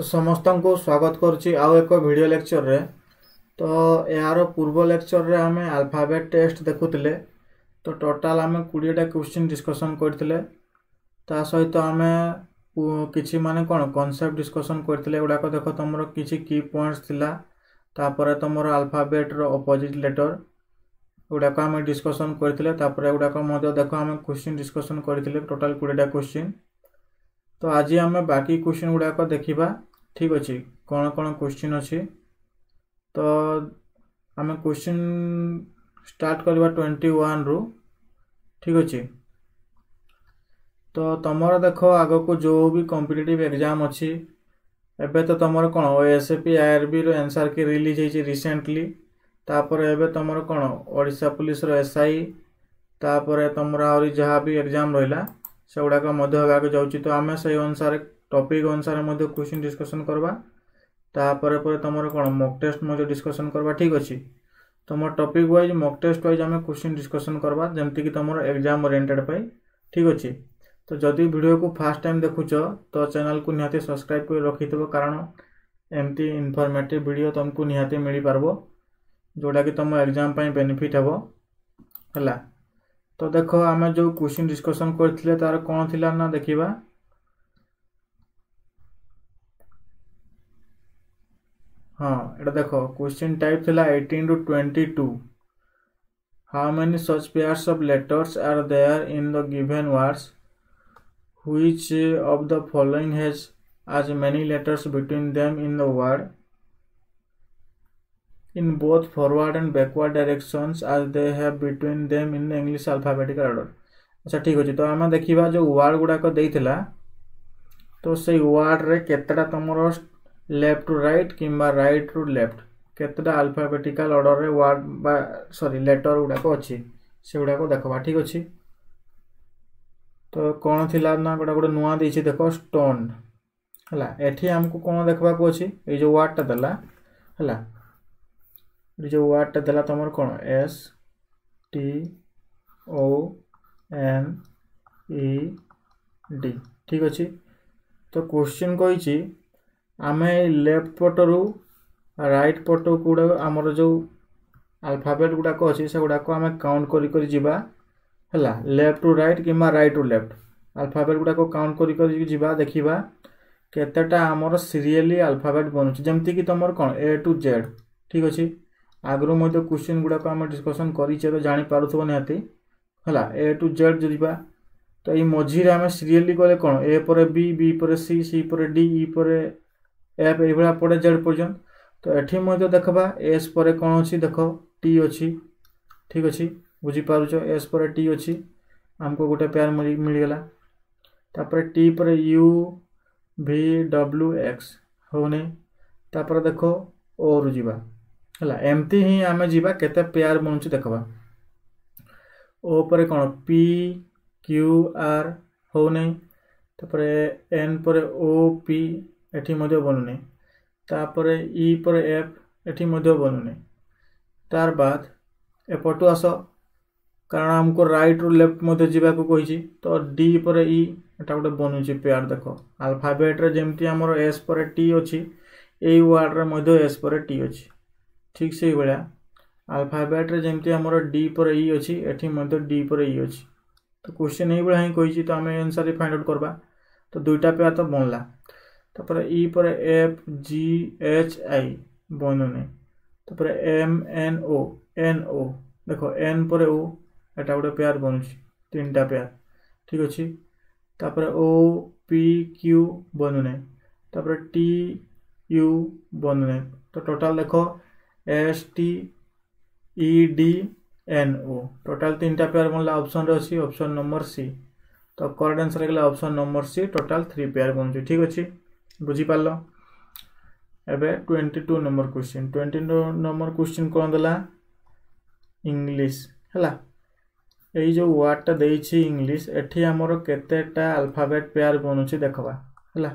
तो समस्त को स्वागत करुच्ची आउ एक वीडियो लेक्चर रे। तो यार पूर्व लेक्चर रे आम अल्फाबेट टेस्ट देखुले। तो टोटाल आम 20टा क्वेश्चन डिस्कसन करते ता सहित आम किछि माने कोन कांसेप्ट डिस्कसन करते गुड़ाक देख तुम किछि की पॉइंट्स थिला तापर तुम अल्फाबेट रो अपोजिट लेटर गुड़ाक आम डिस्कसन करते गुड़ाक देख आम क्वेश्चन डिस्कसन करते टोटाल 20टा क्वेश्चन। तो आज आम बाकी क्वेश्चन गुड़ाक देखा ठीक अच्छे कौन कौन क्वेश्चन अच्छी। तो आम क्वेश्चन स्टार्ट करवा 21 रु ठीक अच्छे। तो तुम देख आग को जो भी कॉम्पिटिटिव एग्जाम अच्छी एबे तो तुम कौन ओएसएपी आईआरबी रो आंसर की रिलीज होती रिसेंटली। तापर एबे तुम कौन ओडिशा पुलिस रो एसआई तापर तुम आहरी जहाँ भी एग्जाम रहा से गुड़ाक जाऊँगी। तो आम से अनुसार टॉपिक अनुसार क्वेश्चन डिस्कसन करवा तापर तुम कौन मॉक टेस्ट डिस्कसन करवा ठीक अच्छे। तुम topic wise mock taste wise आम क्वेश्चन डिस्कसन करवा जमती कि तुम एग्जाम ओरिएंटेड पाई ठीक अच्छे। तो जदि वीडियो को फास्ट टाइम देखुच तो चैनल को निहाती सब्सक्राइब कर रखि कारण एमती इनफॉर्मेटिव वीडियो तुमको निहाती मिल पारबो जोटा कि तुम एग्जाम पाई बेनिफिट हेबो हला। तो देखो आम जो क्वेश्चन डिस्कसन करथिले तार कौन थिला ना देखिबा। हाँ एटा देखो क्वेश्चन टाइप थिला 18 to 22। How many such pairs of letters are there in the given words which of the following has as many letters between them in the word in both forward and backward directions as they have between them in the English alphabetical order। अच्छा ठीक अच्छे। तो आम देखा जो word गुड़ाक देइथिला तो से word रे केतेटा तुमर लेफ्ट टू राइट किंबा राइट टू लेफ्ट केतेटा अल्फाबेटिकल ऑर्डर रे वर्ड बा सॉरी लेटर गुड़ाक अच्छी से गुड़ाक देखबा ठीक अच्छे। तो कौन थिला ना गोटा गोटे नुआ देछि देखो स्टोन हला। एठी हमको कौन देखबा को अच्छी ए जो वर्ड देला हला जो वर्ड देला तुम कौन STONE ठीक अच्छे। तो क्वेश्चन कही आम लेफ्ट पटरू राइट पट गुड़ा आमर जो अल्फाबेट गुड़ाक अच्छी से गुड़ाक आम काउंट करी जीवा हला लेफ्ट टू राइट किंबा राइट टू लेफ्ट अल्फाबेट गुड़ाक काउंट करी जीवा देखिबा केतेटा आमर सीरियली अल्फाबेट बनुची जमती कि तुम कौन A to Z ठीक अच्छे। आगु क्वेश्चन गुड़ाक आम डिस्कसन करें तो जानीपार निहाती है A to Z जीवा। तो ये मझी आम सीरियली गले कौन A पर B पर C पर D E पर F ये पड़े Z पर्यंत। तो ये देखा S पर कौन अच्छी देख T अच्छी ठीक अच्छे बुझीपार S पर T अच्छी आमको गोटे पेयर मिलगला। तापर T पर U V W X होने तापर देख O रु जीवा हला एमती ही आमे जीवा केते पेयर बनुची देखबा। O पर कौन P Q R होने तापर N पर O P एठी मध्य बनुने तापर E पर F एठी मध्य बनुने। तार बाद एपटू आस कारण हमको राइट रू लेफ्ट मध्य जीवा को कहिछि। तो D पर E एटा गोटे बनुची पेयर देख अल्फाबेट रे जेमती हमर S पर T अछि ए वर्ड रे मध्य S पर T अछि ठीक से बेला अल्फाबेट रे जेमती हमर D पर E अछि एठी मध्य D पर E अछि। तो क्वेश्चन ए बेला ही कहिछि तो हमें आंसर फाइंड आउट करबा। तो दुईटा पेयर तो बनला तापर E पर F G H I बनुने तापर M N O N O देखो N पर O एटा गोटे पेयर बनुछि तीनटा पेयर ठीक अछि। तापर O P Q बनुने तापर T U बनुने। तो टोटल देखो S T E D N O total तीनटा पेयर बनला ऑप्शन रे अछि ऑप्शन नंबर C। तो करेक्ट आंसर गेला option number C total 3 pair बनुछि ठीक अछि बुझी पारलो। एबे 22 नंबर क्वेश्चन 22 नंबर क्वेश्चन कोन देला इंग्लिश हला। यही जो वर्डटा देइछि इंग्लिश एठी हमर केतेटा अल्फाबेट पेयर बनुछि देखबा हला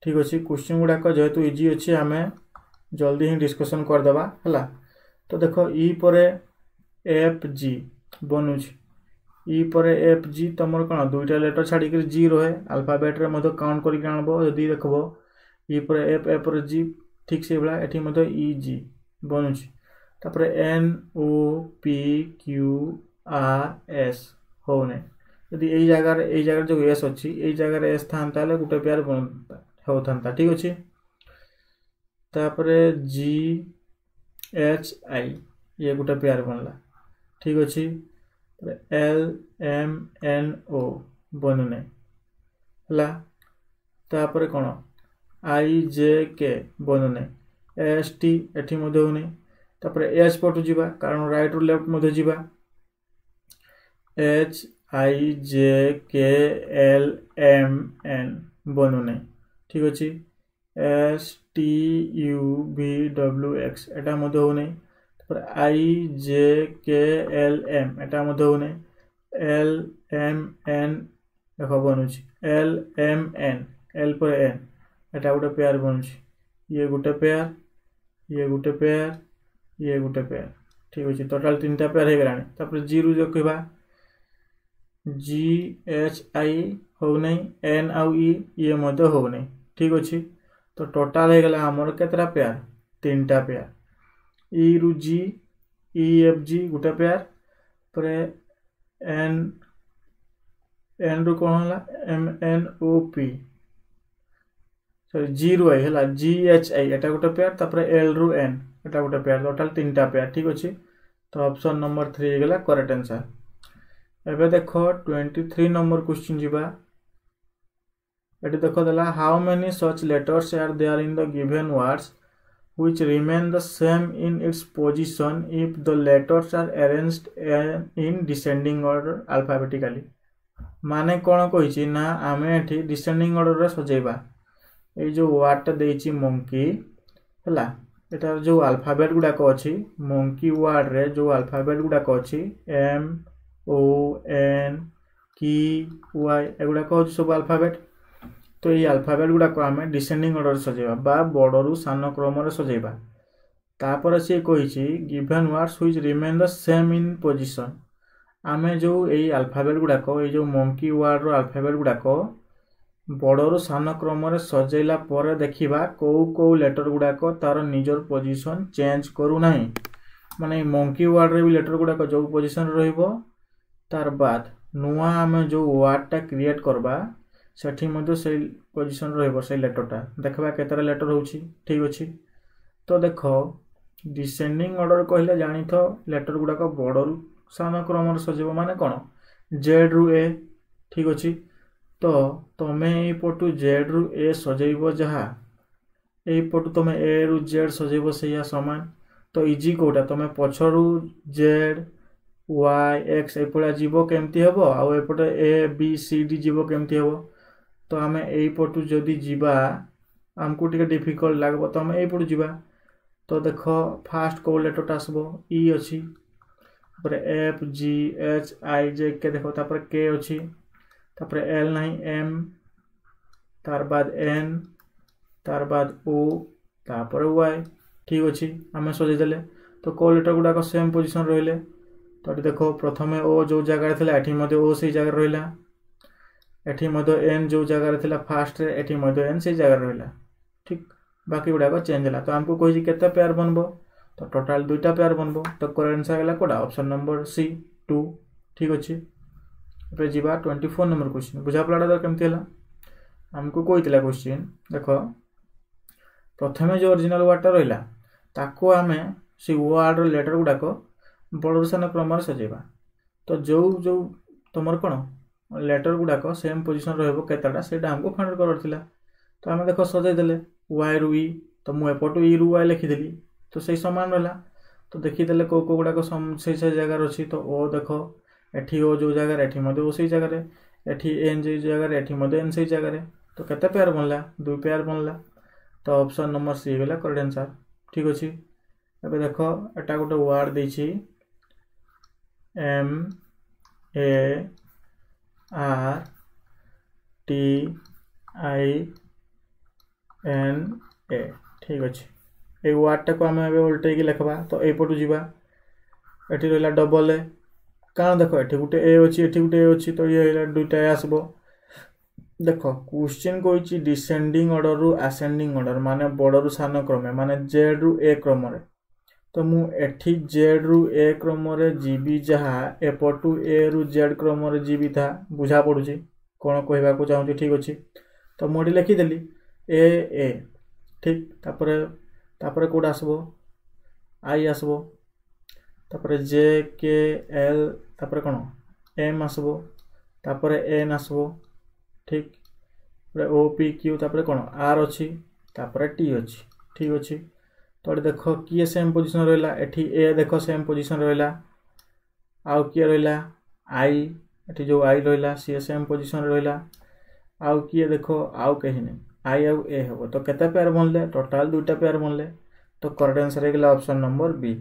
ठीक अछि। क्वेश्चन गुड़ाक जेहेतु इजी अछि आमे जल्दी ही डिस्कसन कर देबा हला। तो देखो E पर F G बनुछि E पर F G तुम कौन दुईटा लेटर छाड़ी G रहे अल्फाबेट रे मध्य काउंट करिक आनबो यदि देखबो इ पर एफ ए पर जी ठीक से भाया एठी मध्य इ जी बनुची तापर N O P Q R S हो नै यदि एई जगह जो एस अछि एई जगह एस थांता ताले गुटे पेयर हो थांता ठीक अछि तापर जी एच आई ये गुटे पेयर बनला ठीक अछि एल एम एन ओ बनु नै हला तापर कोन आई जे के बनु नै एस टी एठी मध्य हो नै तापर एच पटु जीवा कारण राइट रु लेफ्ट मध्य जीवा H I J K L M N बनु नै ठीक अछि S T U V W x एटा मध्य हो नै तापर आई जे के एल एम एटा मध्य हो नै एल एम एन देखो बनुची एल एम एन एल पर एन एटा गुटे पेयर बनुची ये गुटे पेयर ये गुटे पेयर ये गुटे पेयर ठीक अछि टोटल तीनटा पेयर हे गलानी तापर जी रु जो कहबा जी एच आई हो नै एन आउ ई ये मध्य हो नै ठीक अछि तो टोटल हे गला हमर केतरा पेयर तीनटा पेयर ई रु जी ई एफ जी गुटे पेयर पर एन एन रु कोन हला M N O P sorry G रु आई हला जी H I Etah Gute pair तापर एल रु एन एटा गुटे पेयर टोटल तीनटा पेयर ठीक अछि तो ऑप्शन नंबर 3 हे गला करेक्ट आंसर एबे देखो 23 नंबर क्वेश्चन जीवा एटी देखो देला how many such letters are there in the given words which remain the same in its position if the letters are arranged in descending order alphabetically माने कोन कहिछि ना आमे एठी डिसेंडिंग ऑर्डर रे सजेबा ए जो वर्ड ता देछि मंकी हला एटार जो अल्फाबेट गुडा को अछि मंकी वर्ड रे जो अल्फाबेट गुडा को अछि एम ओ एन की वाई एगुडा को सब अल्फाबेट तो ये अल्फाबेट गुडा को आमे डिसेंडिंग ऑर्डर सजेबा बा बडरू सान क्रम रे सजेबा तापर से कहिछि given words which remain the same in position आमे जो एई अल्फाबेट गुडा को ए जो मंकी वर्ड रो अल्फाबेट गुडा को बडरू सान क्रम रे सजेला पर देखिबा को लेटर गुडा को तार निजर पोजीशन चेंज करू नाही माने मंकी वर्ड रे भी लेटर गुडा को जो पोजीशन रहइबो तार बाद नुआ आमे जो वर्ड ता क्रिएट करबा सेठी मधे से पोजीशन रहइबो से लेटर ता देखबा केतरा लेटर होछि ठीक अछि तो देखो डिसेंडिंग ऑर्डर कहले जानि थो लेटर गुडा को बडरू सान क्रम रे सजेबो माने कोन जेड रु ए ठीक अछि तो तमे ए पटु जेड रु ए सजेइबो जहा ए पटु तमे ए रु जेड सजेइबो सेया समान तो इजी कोटा तमे पछरु जेड वाई एक्स ए पडा जीवो केमती हेबो आ ए पटे ए बी सी डी जीवो केमती हेबो तो हमें ए पटु जदी जीवा हमको टिके डिफिकल्ट लागबो तो हम ए पटु जीवा तो देखो फास्ट को लेटर आसबो ई अछि पर एफ जी एच आई जे के देखो तापर के अछि तापर एल नाही एम तार बाद एन तार बाद ओ तापर वाई ठीक अछि हमें सोजे देले तो को लेटर गुडा को सेम पोजीशन रहले तो देखो प्रथमे ओ जो जगह थिला एठी मध्ये ओ से जगह रहला एठी मध्ये एन जो जगह थिला फास्ट रे एठी मध्ये एन से जगह रहला ठीक बाकी गुडा को चेंज होला तो हमको कोइ केते पेयर बनबो तो टोटल दुईटा पेयर बनबो तो करेक्ट आंसर गेला कोडा ऑप्शन नंबर सी 2 ठीक अछि पे जीवा 24 नंबर क्वेश्चन बुझा पलाडा तो केमती हला हमको कोइतला क्वेश्चन देखो प्रथमे जो ओरिजिनल वर्ड रहला ताको हमें से वर्ड रो लेटर गुडा को बडरसन क्रम रे सजेबा तो जो जो तमर कोन लेटर गुडा को सेम पोजीशन रहबो केताडा सेटा हमको फाइंड करर थिला तो हमें देखो सजे देले y रु ई तो मु एपटो ई रु y लिखि देली तो सही समान रहला तो देखि देले को गुडा को सही जगह रछि तो ओ देखो एठी ओ जो जगह एठी मध्ये ओ सही जगह रे एठी एन जे जगह रे एठी मध्ये एन सही जगह रे तो केते पेयर बनला दो पेयर बनला तो ऑप्शन नंबर सी गेला करेक्ट आंसर ठीक अछि एबे देखो एटा गोटे वर्ड दैछि M A R T I N A ठीक अछि ए वर्ड टा को हमें उल्टे के लिखबा तो ए पटु जीवा एठी रहला डबल ए कारण देखो एठी गुटे ए अछि एठी गुटे ए अछि तो ये दुटा आसबो देख क्वेश्चन कही डिसेंडिंग ऑर्डर रु असेंडिंग ऑर्डर माने बड़ रु सान क्रम माने जेड रु ए क्रम रे तो मु एठी जेड रु ए क्रम रे जीबी जहा एपटू ए रु जेड क्रम रे जीबी था बुझा पड़ुची कोन कहबा को चाहूची ठीक अछि तो मोडी लिखि देली ए ठीक तापरे कोड आसबो आई आसबो तापरे जे के एल तापरे कोन एम आसबो तापरे एन आसबो ठीक ओ पी क्यू तापरे कोन आर अछि तापरे टी अछि ठीक अछि तो देख किए सेम पोजीशन रहला एठी ए देख सेम पोजीशन रहला आउ किए रहला आई एठी जो आई रहला सी सेम पोजीशन रहला आउ किए देखो आउ कहीं नहीं आई आउ ए हो तो केते पेयर बनले टोटल दुटा पेयर बनले तो करेक्ट आंसर है ऑप्शन नंबर बी।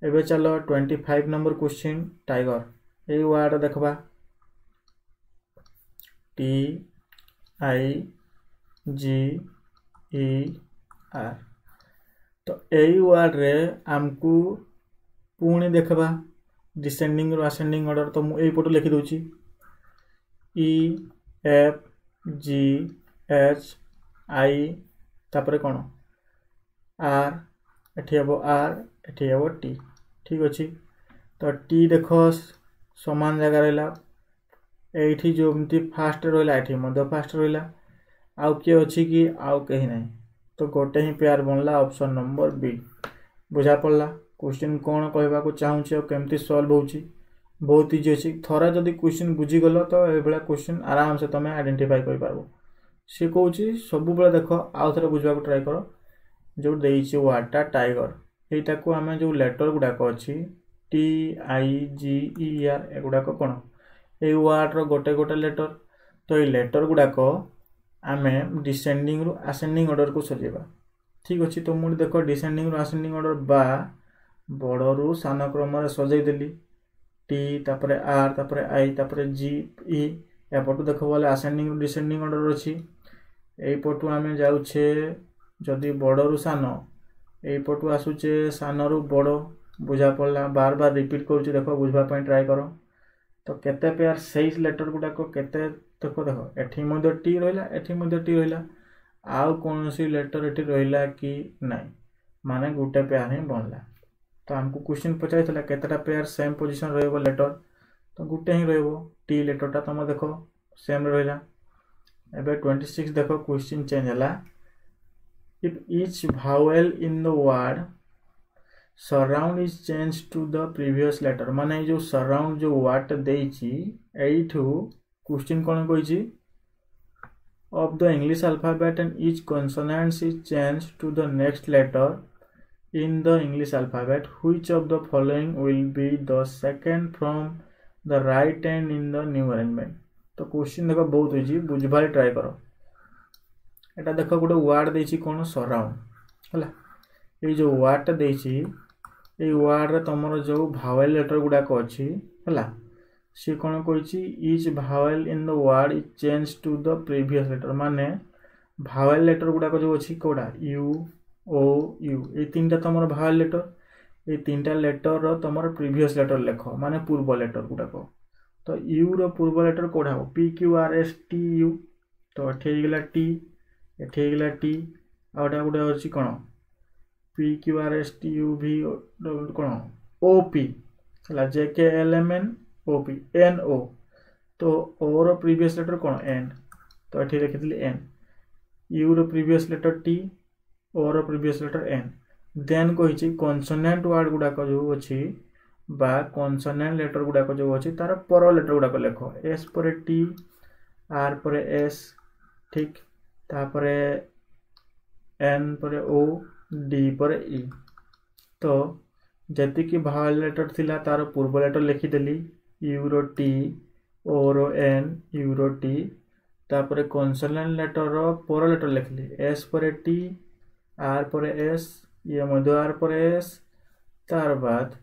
एबे चलो 25 नंबर क्वेश्चन टाइगर ए वर्ड देखबा T I G E R तो यही वर्ड रे आमको पुणी देखबा डिसेंडिंग रो असेंडिंग ऑर्डर तो मु एई पटो लिखि दोची E F G H I तापरे कोन आर एठी हबो आर एठी हबो टी ठीक अछि तो टी देखो समान जगह रहला एठी जो एमती फास्ट रहला एठी मध्य फास्ट रहला आउ के अछि कि आउ कहीं नहीं तो गोटे ही पेयर बनला ऑप्शन नंबर बी बुझा पड़ला क्वेश्चन कौन कहबा को चाहूची और केमती सॉल्व होची बहुत इजी अछि थोड़ा जदी क्वेश्चन बुझी गलो तो ए बेला क्वेश्चन आराम से तमे आइडेंटिफाई कर पारबो से कहूची सब बेला देखो आउ थरे बुझबा को ट्राई करो जो देइची वाटा टाइगर एटा को हमें जो लेटर गुडा को अछि T I G E are एगुडा को कोन ए वर्ड रो गोटे गोटे लेटर तो ए लेटर गुडा को आमे डिसेंडिंग रु असेंडिंग ऑर्डर को सजेबा ठीक अछि तो मु देखो डिसेंडिंग रु असेंडिंग ऑर्डर बा बड़ रु सान क्रम रे सजै देली टी तापरे आर तापरे आई तापरे जी ई एपटू देखो बोले असेंडिंग रु डिसेंडिंग ऑर्डर अछि एई पटू आमे जाउछे जदि बड़ रु सान एई पटू आसुचे सान रु बड़ बुझा पड़ला बार बार रिपीट करूची देखो बुझबा पई ट्राई करो तो केते पेयर सेई लेटर गुडा को केते देखो एठी मध्ये टी रहला एठी मध्ये टी रहला आउ कोनसी लेटर एठी रहला कि नाही माने गुटे पेयर ही बनला तो हमको क्वेश्चन पचाइतला केतेटा पेयर सेम पोजीशन रहबो लेटर तो गुटे ही रहबो टी लेटरटा तम देखो सेम रहला एबे 26 देखो क्वेश्चन चेंज हला if each vowel in the word surround is changed to the previous letter माने जो surround जो word देइची एइठू क्वेश्चन कोन कहिची of the English alphabet and each consonant is changed to the next letter in the English alphabet which of the following will be the second from the right hand in the new arrangement तो question देखो बहुत easy बुझबार try करो एटा देखो गोटे word देइची कोन surround हला ए जो word देइची a word रे तमरो जो भावेल लेटर गुडा को अछि हला सी कोन कहिची each vowel in the word is change to the previous letter माने भावेल लेटर गुडा को जो अछि कोडा यू ओ यू ए तीनटा तमरो भावेल लेटर ए तीनटा लेटर रो तमरो प्रीवियस लेटर लेखो माने पूर्व लेटर गुडा को तो यू रो पूर्व लेटर कोडा हो P Q R S T you तो एठे गेला टी एठे गेला टी आउटा गुडा अछि कोन P Q R S T U V कोन ओ पी हला J K L M N O P N O तो ओ रो प्रीवियस लेटर कोन एन तो एठे लिखितली एन यू रो प्रीवियस लेटर टी ओ रो प्रीवियस लेटर एन देन कहिछि कॉन्सोनेंट वर्ड गुडा को जो अछि बा कॉन्सोनेंट लेटर गुडा को जो अछि तार पर लेटर गुडा को लेखो एस पर टी आर पर एस ठीक तापरे एन पर ओ डी पर ई तो जति की भावेल लेटर थिला तार पूर्व लेटर लिखि देली यू रो टी ओ रो एन यू रो टी तापरे कॉन्सोनेंट लेटर रो पर लेटर लिखली एस पर टी आर पर एस ये मध्य आर पर एस तार बाद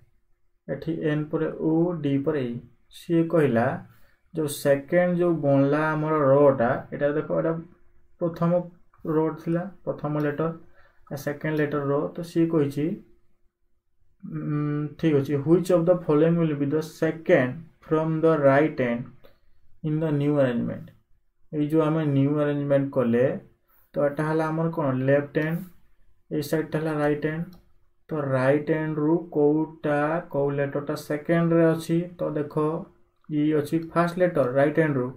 एठी एन पर ओ डी पर ई सी कहला जो सेकंड जो बनला हमर रोटा एटा देखो एटा प्रथम रो थिला प्रथम लेटर आ सेकंड लेटर रो तो सी कहिछि ठीक अछि which of the following will be the second from the right hand in the new arrangement ये जो आम न्यू अरेंजमेंट कले तो यहाँ है आमर कौन लेफ्ट हैंड ये साइड है राइट हैंड तो राइट हैंड रु कोटा कौ लेटरटा सेकेंड रे अच्छी तो देख ये अच्छी फास्ट लेटर राइट हैंड रु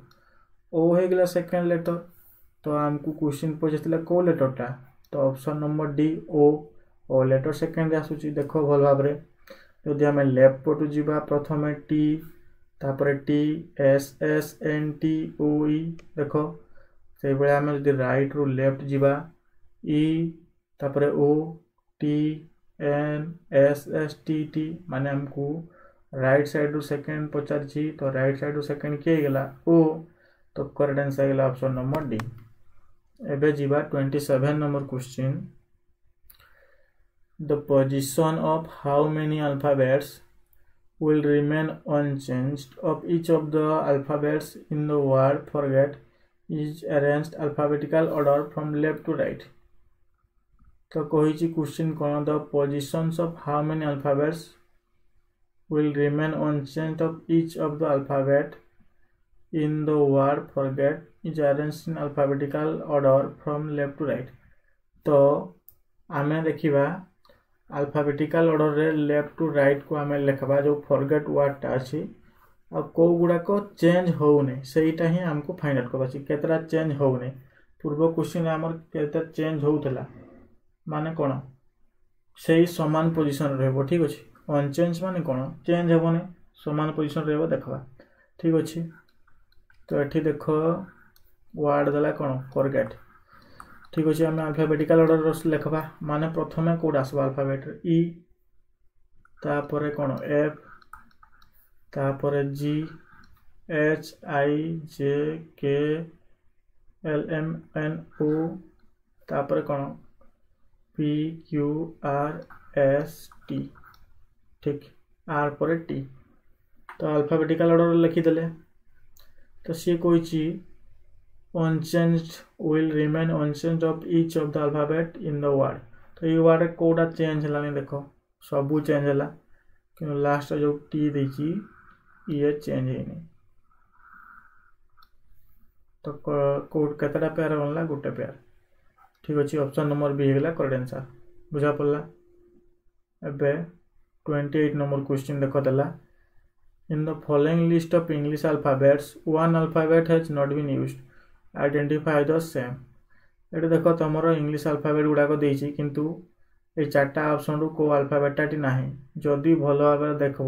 ओ हो गला सेकेंड लेटर तो आमको क्वेश्चन पचार कौ लेटरटा तो option number D O letter second आसूची देख भल भाव जदि आम लेफ्ट पटू जावा प्रथम टी तापर T S S N T O E देख से भाई आम जब राइट रु लेफ्ट जावा ई तापर O T N S S T T माने हमको राइट साइड रु सेकेंड पचार तो राइट साइड रु सेकेंड किए गला ओ तो करेक्ट आंसर गला ऑप्शन नंबर डी। एबे जीवा 27 number question the position of how many alphabets will remain unchanged of each of the alphabets in the word forget is arranged alphabetical order from left to right। तो कही question कौन the positions of how many alphabets will remain unchanged of each of the alphabet in the word forget is arranged in alphabetical order from left to right। तो आम देखा alphabetical order रे left to right को आम लिखा जो forget वर्डटा अच्छी आ कौ गुड़ाक चेंज होने सेटा ही आमको फाइंड आउट करवा केतरा चेंज होने पूर्व क्वेश्चन आमर केते चेंज होउतला माने कोन से समान पोजीशन रहबो ठीक अछि अनचेंज माने कोन चेंज हेबोने समान पोजीशन रहबो देखबा ठीक अछि। तो एठी देखो वर्ड दला कोन फॉरगेट ठीक अच्छे आम अल्फाबेटिकल ऑर्डर लिखवा माने प्रथमे कौट आसबा अल्फाबेट ई तापरे कौन एफ तापरे जी H I J K L M N ओ तापरे कौन P Q R S T ठीक आर पर टी तो अल्फाबेटिकल ऑर्डर लिखिदेले तो सी कही unchanged will remain unchanged of each of the alphabet in the word। तो ये वर्ड कोटा चेंज है देखो सबू चेंज है कि लास्ट जो टी देखी ये चेंज है नहीं तो कोड केतटा पेयर बनला गोटे पेयर ठीक अच्छे ऑप्शन नंबर बी होगा करेक्ट आंसर बुझा पड़ा। एबे 28 नंबर क्वेश्चन देख देला in the following list of English alphabets one alphabet has not been used identify the same. ये देख तुम इंग्लिश अल्फाबेट गुड़ाक देती किंतु ये चार्टा ऑप्शन रु को अल्फाबेटा ना जदि भल भाव देखो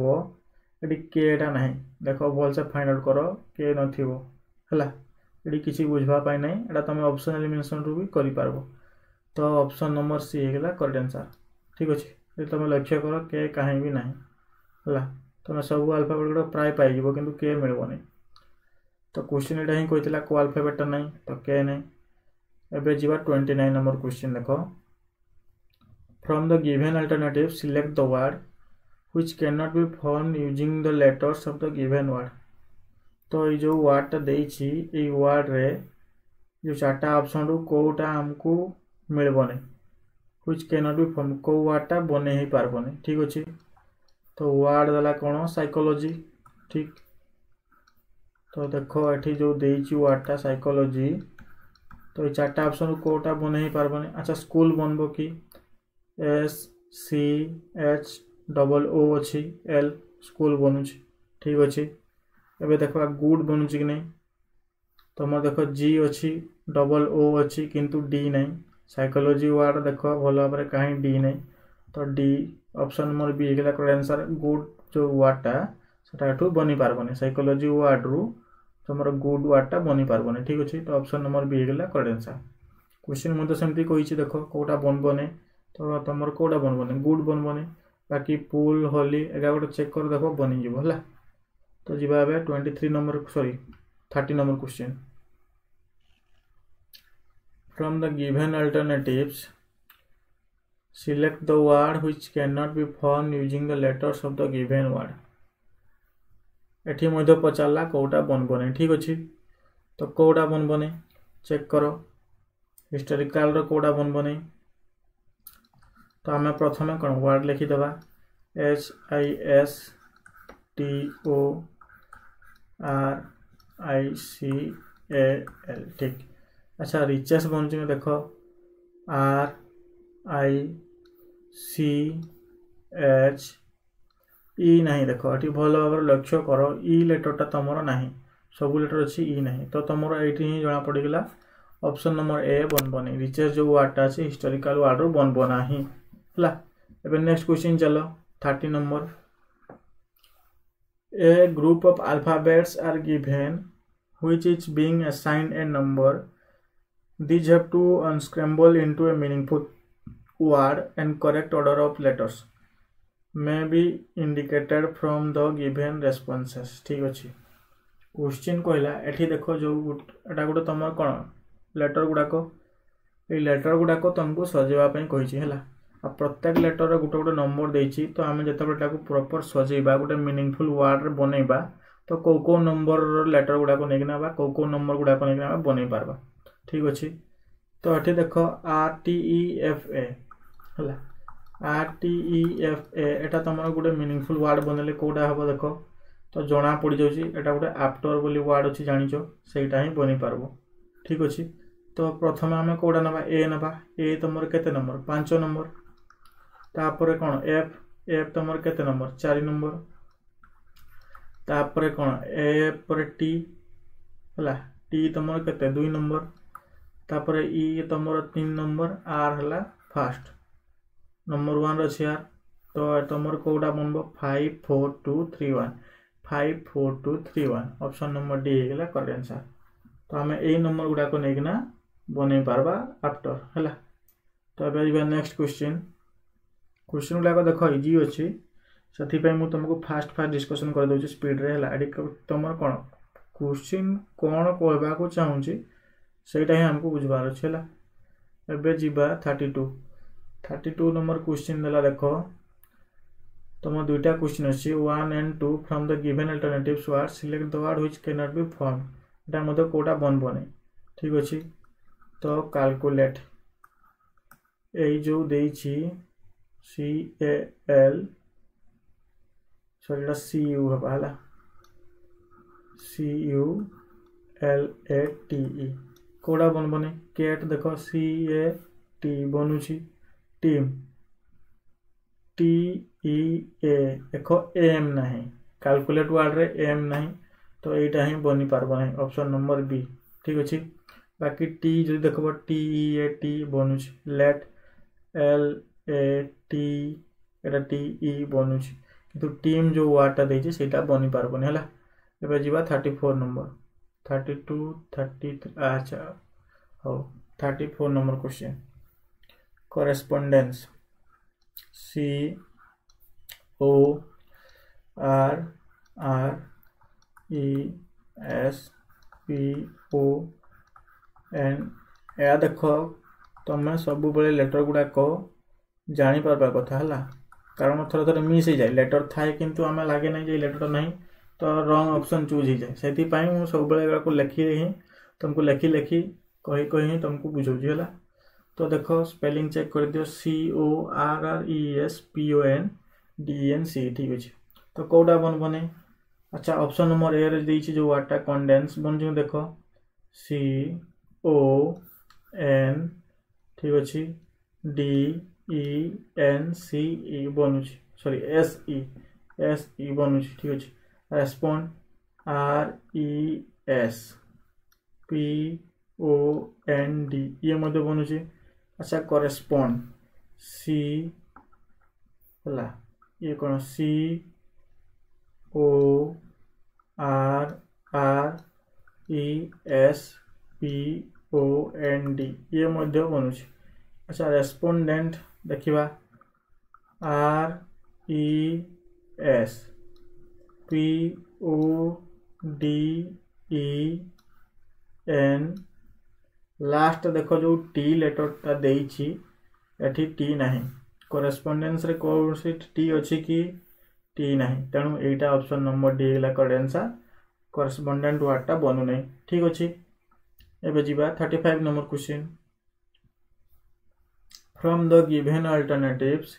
ये केटा ना देख भलसे फाइंड आउट कर के नला ये किसी बुझापी ना यहाँ तुम ऑप्शन एलिमिनेशन रु भी कर तो ऑप्शन नंबर सी होगा करेक्ट आंसर ठीक अच्छे तुम लक्ष्य कर के कहीं भी ना है तुम सब अल्फाबेट गुड़ा प्राय पाइज कि के मिलबनी तो क्वेश्चन यहाँ ही कहला को अल्फाबेटा नहीं तो के नहीं। एबे जीवा 29 नंबर क्वेश्चन देखो from the given alternative select the word which can not be formed using the letters of the given word. तो ये जो वर्डटा देछि ये वर्ड रे जो चार्टा ऑप्शन रु कोटा हमको मिलबने which can not be form को वर्डटा बने ही पारबने ठीक अच्छे। तो वर्ड दला कौन साइकोलॉजी ठीक तो देखो ये जो देची वर्डटा साइकोलॉजी तो ये चार्टा ऑप्शन कोटा बन ही पारबनी अच्छा स्कूल बनबो कि S C H double O अच्छी एल स्कूल बनूची ठीक अच्छे। एबे देखो गुड बनूची कि नहीं तुम देखो जी अच्छी डबल ओ अच्छी किंतु डी नहीं साइकोलॉजी वर्ड देखो भल भाव कहीं डी नहीं तो डी ऑप्शन नंबर बी होगा करेक्ट आंसर गुड जो वर्डटा से बनी पारबनी साइकोलॉजी वर्ड रु तुम गुड वर्डटा बनी पारबनी ठीक अच्छे। तो ऑप्शन नंबर बी होगा करेक्ट आंसर। क्वेश्चन मुझे सेमती कही देख कौटा बनबने तो तुम कौटा बनबने गुड बनबने बाकी पुल होली एगा गोटे चेक कर देख बनीज है तो जी 23 number sorry 30 number question from the given alternatives select the word which can not be formed using the letters of the given word. एठी मध्य पचारा कौटा बनबने ठीक अच्छे तो कौटा बनबने चेक कर हिस्टोरिकल रो कौटा बनबने तो आम प्रथम कौन वर्ड लिखिदेवा HISTORIC ए एल ठीक। अच्छा रिचेस बनूँ देख are I C H E नहीं देख ये भल भाव लक्ष्य कर ई लेटरटा तुमर ना सब लेटर अच्छी ई ना तो तुम ये जना पड़गला ऑप्शन नंबर ए बनबनी रिचेस जो वार्डटा अच्छे हिस्टोरिकल वार्ड बनब ना है। नेक्स्ट क्वेश्चन चलो 30 number a group of alphabets are given which is being assigned a number. These have to unscramble into a meaningful word and correct order of letters may be indicated from the given responses. ठीक अच्छे question कहला एठी देखो जो एटा गोटे तुम कौन letter गुड़ाक ये लेटर गुड़ाक तुमको सजेवाई कही प्रत्येक लेटर गोटे गोटे नंबर देती तो आम जो प्रॉपर सजेबा गोटे मीनिंगफुल वर्ड बनइबा तो कौ नंबर लेटर गुड़ाक नहीं कौ नंबर गुड़ाक नहीं बन पार्बा ठीक अच्छे। तो ये देख R T E F A है आर टी ई एफ एटा तुम गोटे मीनिंगफुल वर्ड बनले कौटा हम देख तो जना पड़ जाटा गोटे आफ्टर बोली वर्ड अच्छी जानिच सेटा ही बनी पार्ब ठीक अच्छे। तो प्रथम आम कौटा ना ए तुम केते नंबर 5 नंबर तापर कौन एफ एफ तुम केते नंबर 4 नंबर तापर कौन ए पर टी है टी तुम केते 2 नंबर तापर ई तुम 3 नंबर आर है फास्ट नंबर 1 अच्छे आर तो तुम कौटा बनब 5 4 2 3 1 5 4 2 3 1 ऑप्शन नंबर डी है करेक्ट आंसर। तो आम यही नंबर गुड़ाक नहीं बन पार्बा आफ्टर है। तो ये नेक्स्ट क्वेश्चन क्वेश्चन गुड़ाक देख इजी अच्छी से मुझे तुमको फास्ट डिस्कसन कर दूसरी स्पीड रे है तुम कौन क्वेश्चन कौन कहवाक चाहूँगी सेटा ही आमको बुझबार अच्छे है। एबे जीवा 32 नंबर क्वेश्चन देला देख तुम दुईटा क्वेश्चन अच्छी 1 and 2 from the given alternatives word select the word which can not be form एटा मते कोटा बनबने ठीक अच्छे। तो कैलकुलेट ए जो देछि C A L sorry C U है C U L A T E कौड़ा बनबने केट देख सी ए टी बनूची टीम टी ई ए देख एम ना कैलकुलेट वर्ड रे एम ना तो यहीटा ही बनी पार्ब ना ऑप्शन नंबर बी ठीक अच्छे। बाकी टी जो देख टी ई ए टी बनूची लेट एल ए टी एटा टी ई बनूची किंतु टीम जो वर्डटा देछि सेटा बनी पार्बनी है। एबे जीवा 34 नंबर 32 33 अच्छा हो 34 number question correspondence C O R R E S P O N या देख तुम सब बेले लेटर गुड़ाक जानी पार्बा कथा है कारण थोड़ा थोड़ा मिस हो जाए लेटर थाए किंतु आम लगे ना लेटर ना तो रंग ऑप्शन चूज हो जाए से मुझे सब लिखी ही तुमको लिखी लिखी कही कही तुमको बुझाऊँ है। तो देख स्पेलिंग चेक कर दियो C O R R E S P O N D N C ठीक अच्छे। तो कौटा बनबने अच्छा ऑप्शन नंबर ए रे देछि जो वर्डटा कंडेंस बन देख सी ओ एन ठीक अच्छे D E N C E बनूची सॉरी एस ई बनूची ठीक अच्छे। Respond R E S P O N D ये मध्य बनूची अच्छा करेस्पोंड सी है ये कौन C O R R E S P O N D ये मध्य बनूची अच्छा। रेस्पोंडेंट देखिबा R E S P O D E N last देख जो टी लेटरटा देछि एठी टी नहीं करेस्पोंडेंस रे कौन सी टी अच्छी कि टी नहीं तेणु एटा ऑप्शन नंबर डी है करेक्ट आंसर करेस्पोंडेंट वर्डटा बनू नहीं ठीक अच्छे। एबे जीवा 35 number question from the given alternatives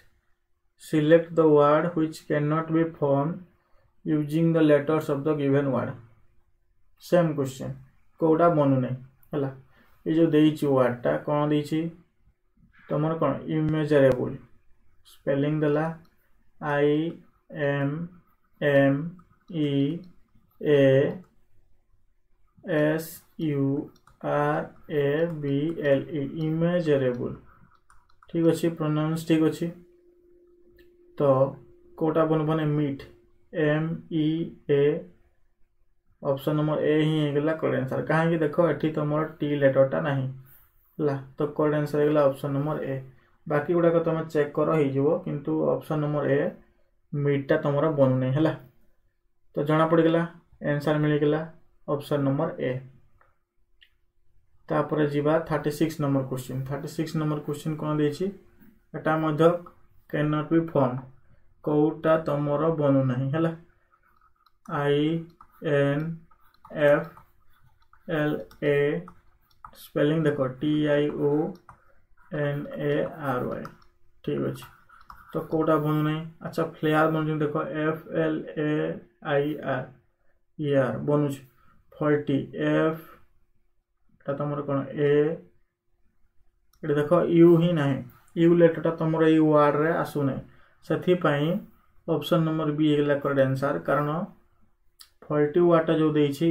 select the word which cannot be formed using the letters of the given word same question कोटा बनू नहीं है ये जो देइछि वर्डटा कौन देइछि तुमर कौन इमेजरेबल स्पेलिंग देला IMMEASURABLE इमेजरेबल ठीक अच्छे प्रोनाउंस ठीक अच्छे तो कोटा बन बने meet MEA option number A ही होगा करेक्ट आंसर कहीं देखो ये तुम टी लेटरटा नहीं है तो करेक्ट आंसर होगा ऑप्शन नंबर ए बाकी गुड़ाक तुम चेक कर हो किंतु ऑप्शन नंबर ए मीटा तुम बनू नहीं है तो जना पड़गला आंसर मिलगला ऑप्शन नंबर ए तापर जीवा 36 नंबर क्वेश्चन 36 नंबर क्वेश्चन कौन देछि एटा मध्य कैन नॉट बी फॉर्म कोटा तुमर बनू नहीं है INFLA स्पेलिंग देखो TIONARY ठीक अच्छे तो कोटा बनू नहीं अच्छा फ्लेयर बन देखो FLAIR बनू 40 F तुम कौन ए देख यू ही ना यू लेटरटा तुम ये वार्ड रे आसू ना से ऑप्शन नंबर बी होगा करेक्ट आंसर कारण 40 वार्डटा जो देछि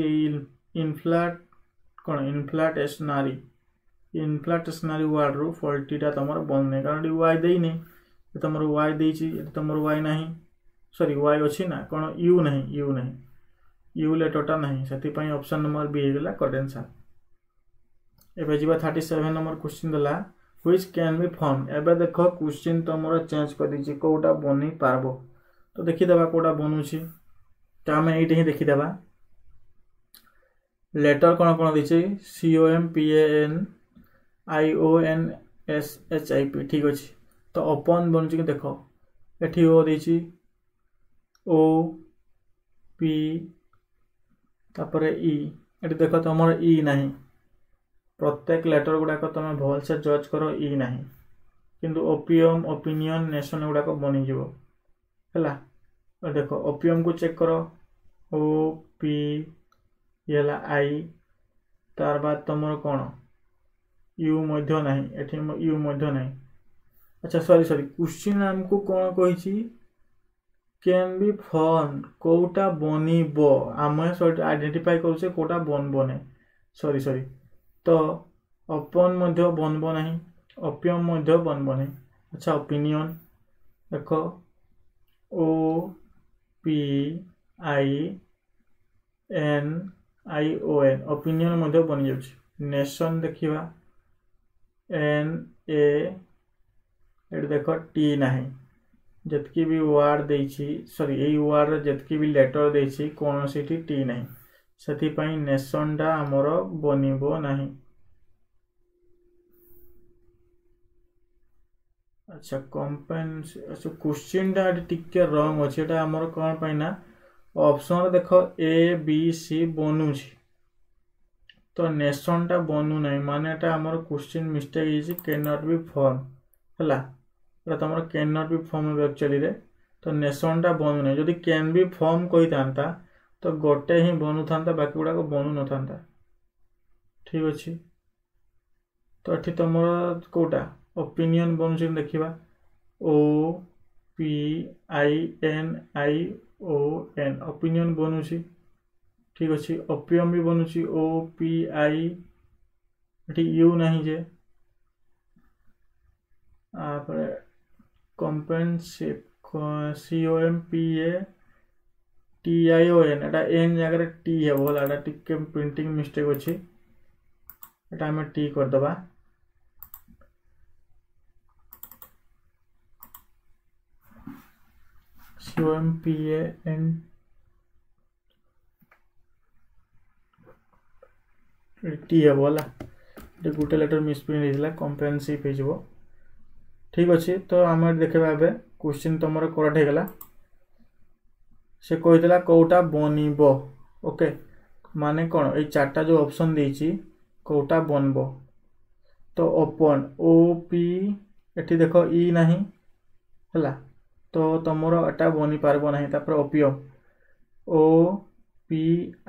इनफ्लाटेशनरी वार्ड रू 40टा तुम बन नहीं कारण ये वाई दे नहीं तुम वाई देछि तुम वाई नहीं सॉरी वाई अच्छी ना कौन यू नहीं यू लेटरटा नहीं से ऑप्शन नंबर बी होगा करेक्ट आंसर एबे जीवा 37 नंबर क्वेश्चन दला व्हिच कैन बी फॉर्म एबे देखो क्वेश्चन तुमरो चेंज कर दीची कोटा बनी पारबो तो देखि देबा कोटा बनूची त हम एठी ही देखि देबा लेटर कोन कोन दीची COMPANIONSHIP ठीक अछि तो ओपन बनूची कि देखो एठी ओ दीची O P तापरे E एठी देखो तुमरो E नहीं प्रत्येक लेटर गुड़ाक तुम भल से जज करो ई नहीं किंतु ओपियम ओपिनियन नेशन गुड़ाक बनीज है देखो ओपियम को चेक करो OP आई तार बाद तुम कौन यू नहीं एठी यू नहीं अच्छा सॉरी क्वेश्चन आमको कौन कही कैन बी फॉर्म कोटा बनब आम आइडेंटिफाई करुचे कोटा बनब नहीं सॉरी तो ओपन मध्य बनब नहीं ओपियम मध्य बनब नहीं अच्छा ओपिनियन देखो OPINION ओपिनियन मध्य बन जाउछ नेशन देखिबा NA एट देखो टी नहीं जतकी भी वार्ड देछि सॉरी ए वार्ड जतकी भी लेटर देछि कोनोसी टी नहीं सेति पई नेशन डा हमर बनिबो नहीं अच्छा कंपेंस अच्छा क्वेश्चन डा टिके रॉन्ग अछि एटा हमर कोन पई ना ऑप्शन देखो A B C बनुछि तो नेशन टा बनू नहीं माने एटा हमर question mistake is can not be form हला एटा तमर can not be form actually रे तो नेशन टा बनू नहीं जदी कैन बी फॉर्म कहि तांता तो गोटे ही बनू था बाकी गुड़ा को बनू न था ठीक अच्छे तो ये तुम कौटा ओपिनियन बनूँ देखा OPINION ओपिनियन बनूँ ठीक अच्छे ओपियम भी बनूँ OPI यू नहीं जे कंपेनसेट COMPATION एटा एन जगह टी है बोला एटा टिके प्रिंटिंग मिस्टेक अछि एटा हम टी कर दबा COMPAN टी है बोला ये गोटे लेटर मिसप्रिंट होइला कंपेनसेट हो जबो ठीक अच्छे तो आम देखा ए क्वेश्चन तुम करेक्ट होगा से कहीदेला कौटा बनब ओके माने कौन ये चार्टा जो ऑप्शन देछि कौटा बनब तो ओपन OP एठी देखो ई नहीं है तो तुम एटा बनी पारबो नहीं तापर ओपियम OPIU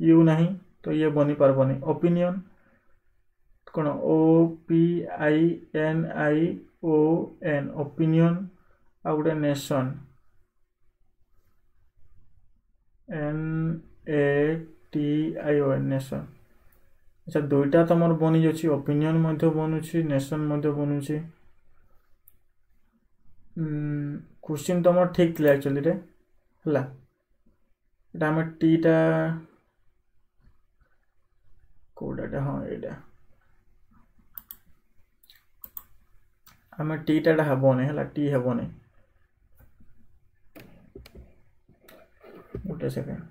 यू नहीं तो ये बनी पारबनी ओपिनियन कौन OPINION ओपिनियन आ गोटे नेशन NATION नेशन अच्छा दुईटा तुम बनी जाऊँ ओपिनियन बनूची नेशन बनूची क्वेश्चन तुम ठीक थी एक्चुअली रे है आम टीटा कौटा हाँ यहाँ आम टीटा हेबनी है टी हेबनी गोटे सेकेंड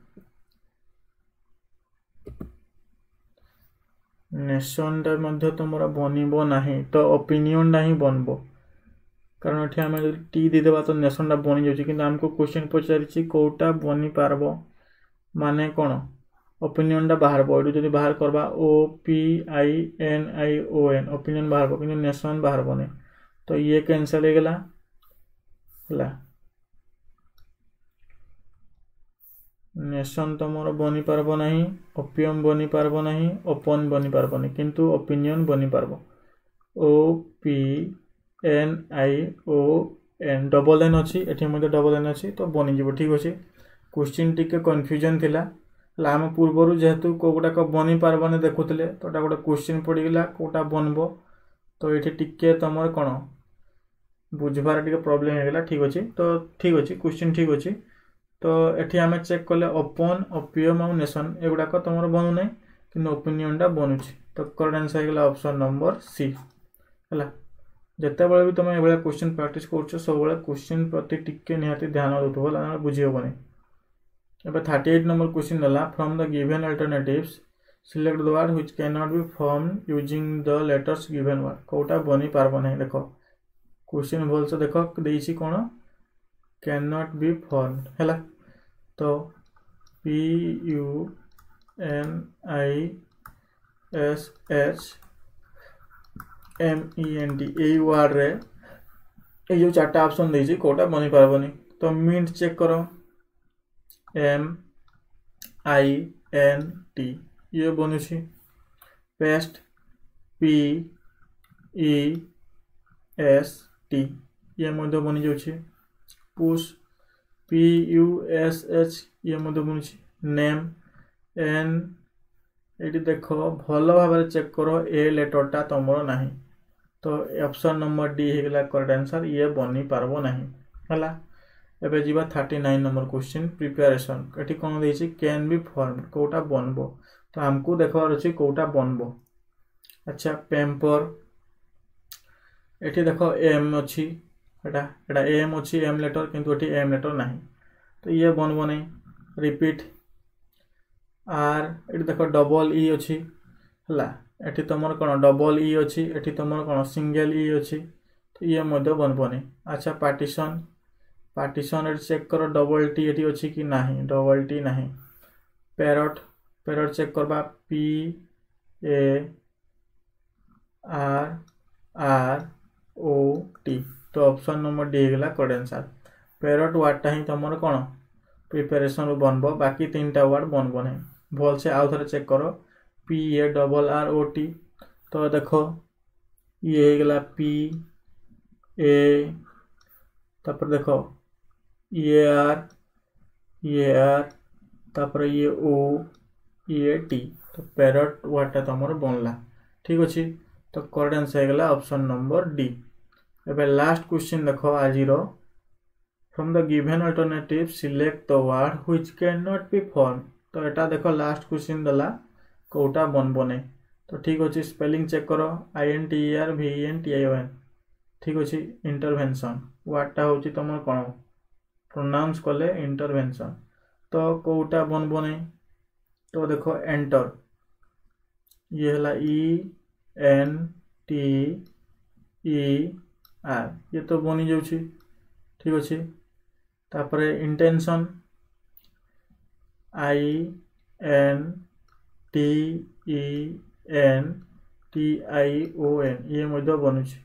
नेशन तुम बनब ना तो ओपिनियन ही बनब कारण ये आम टी देदेबा तो नेशन बनी जाऊँगी कि आमको क्वेश्चन पचारि कौटा बनी पारब माने कौन ओपिनियन बाहर ये जो बाहर करवा OPINION ओपिनियन बाहर कि नेशन बाहर बने तो ये कैंसल हो गला है नेशन तुम बनी पारब ना ओपियम बनी पारब ना ओपन बनी पारब नहीं किंतु ओपिनियन बनी पारब OPNION डबल एन अच्छी एटी डबल एन अच्छी तो बनीज ठीक अच्छे क्वेश्चन टिके कन्फ्यूजन थिला आम पूर्वर जेहेतु कौटाक बनी पारबनी देखुले तो गोटे क्वेश्चन पड़गला कौटा बनब तो ये टिके तुम कौन बुझबार टिके प्रॉब्लम होगा ठीक अच्छे तो ठीक अच्छे क्वेश्चन ठीक अच्छे तो ये आम चेक कले ओपन ओपियम और नेशन एगुड़ाक तुम बनू ना कि ओपिनियन बनूची तो करेक्ट आंसर होगा ऑप्शन नंबर सी है जिते बड़े भी तुम ये क्वेश्चन प्रैक्टिस कर सब क्वेश्चन प्रति टिके निहाती ध्यान दूथो ना बुझी हेनी अब 38 नंबर क्वेश्चन है from the given alternatives select the word which can not be form using the letters given word कौटा बनी पारब ना देख क्वेश्चन भल से देख देसी कौन कैन नॉट बी फॉर्म है तो PUNISHMENT यही वार्ड रे जो चार्टा ऑप्शन देसी कौटा बनी पारबनी तो मिंट चेक करो MINT ये बनूची पेस्ट PEST ये बनी जाऊँगी पुश PUSH ये बनूची नेम एन ये देख भल भाव चेक करो ए लेटरटा तुम ना तो ऑप्शन नंबर डी होगा करेक्ट आंसर ये बनी पारब ना है एबे जीवा 39 नंबर क्वेश्चन प्रिपरेशन ये कौन देछि कैन बी फॉर्म कौटा बनब तो आमको देखबार अच्छे कौटा बनब अच्छा पेम्पर ये देख एम अच्छी एटा एम अच्छी एम लेटर किंतु ये एम लेटर ना तो ये बनब नहीं रिपीट आर ये देख डबल ई अच्छी है ये तुम कौन डबल ई अच्छी ये तुम कौन सिंगल ई अच्छी तो ये बनब नहीं अच्छा पार्टीशन पार्टीशन चेक करो डबल टी ये अच्छी कि ना डबल टी ना पैरट पैरट चेक करवा PARROT तो ऑप्शन नंबर डी होगा करेक्ट आंसर पैरट वार्डटा ही तुम कौन प्रिपरेशन बनब बाकी 3टा वार्ड बनब नहीं भल से आउ थे चेक करो PARROT तो देख ये होगा PA तापर देख ये आर तापर ये O ये T तो पैरट वार्डटा तुम बनला ठीक अच्छे तो करेक्ट आंसर होगा ऑप्शन नंबर डी एबे लास्ट क्वेश्चन देख आज from the given alternative select the word which can not be form तो यहाँ देख लास्ट क्वेश्चन देला कौटा बनब नहीं तो ठीक अच्छे स्पेलिंग चेक करो INTERVENTION ठीक अच्छे इंटरवेंशन वार्डटा हूँ तुम कौन प्रोनाउंस कले इंटरवेंशन तो कौटा बनब नहीं तो देख एंटर ये है ENTER ये तो बनी जाऊँगी ठीक अच्छे तापर इंटेंशन INTENTION ये बनूची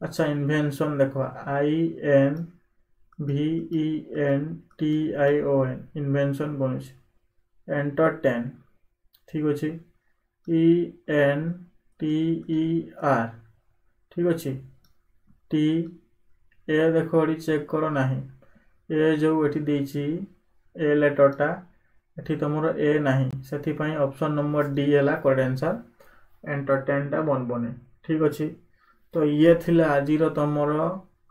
अच्छा इन्वेंशन देखो INVENTION इन्वेंशन बनूची एंटरटेन ठीक अच्छे ENTER ठीक अच्छे टी ए देख ये चेक कर ना ए जो ये देची ए लेटरटा एठी तुम ए नहीं से ऑप्शन नंबर डी है करेक्ट आंसर एंटरटेनटा बनबने ठीक अच्छे तो ये थिला आज तुम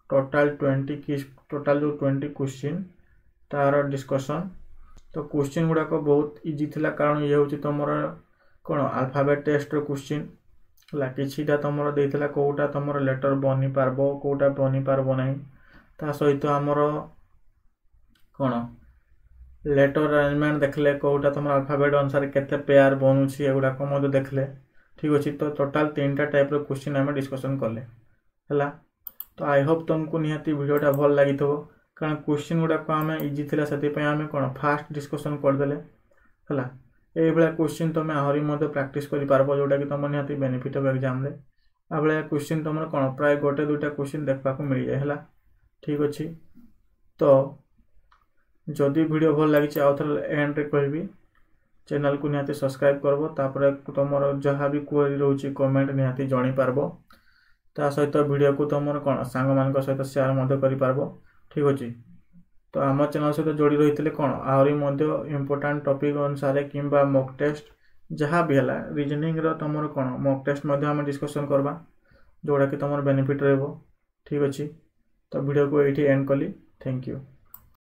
टोटाल 20 की टोटाल जो 20 क्वेश्चन तार डिस्कशन तो क्वेश्चन गुड़ाक बहुत इजी थिला कारण ये हूँ तुम कौन अल्फाबेट टेस्ट क्वेश्चन है किटा तुम देता कौटा तुम लेटर बनी पारब कौटा बनी पारब ना ता सहित आमर कौन लेटर अरेंजमेंट देखले कौटा तुम अल्फाबेट अनुसार केते पेयर बनूची एगुड़ाक देखले ठीक अच्छे तो टोटाल 3टा टाइप क्वेश्चन आम डिस्कसन कले है तो आई होप तुमको निहाती वीडियोटा भल लगी कारण क्वेश्चन गुड़ाक आम इजी थी से आम कौन फास्ट डिस्कसन करदे है ये क्वेश्चन तुम आहरी प्रैक्टिस कर जोटा कि तुम निहाती बेनिफिट ऑफ एग्जाम रे आ क्वेश्चन तुम कौन प्राय गोटे दुईटा क्वेश्चन देखा मिल जाए है ठीक अच्छे तो जदि वीडियो भल लगी आउ थे एंड रे कहबी चैनल को निहाती सब्सक्राइब करब तापर तुम जहाँ भी क्वेरी रोचे कमेंट निहाती जणी पारबो ता सहित वीडियो को तुम कौन सांग मान सहित शेयर कर ठीक अच्छे तो आम चैनल सहित जोड़ी रही कौन आहरी इंपोर्टाट टॉपिक अनुसार कि मॉक टेस्ट जहाँ भी है रीजनिंग तुम कौन मॉक टेस्ट आम डिस्कसन करवा जोड़ा कि तुम बेनिफिट रही ठीक अच्छे तो वीडियो को ये एंड कली थैंक यू।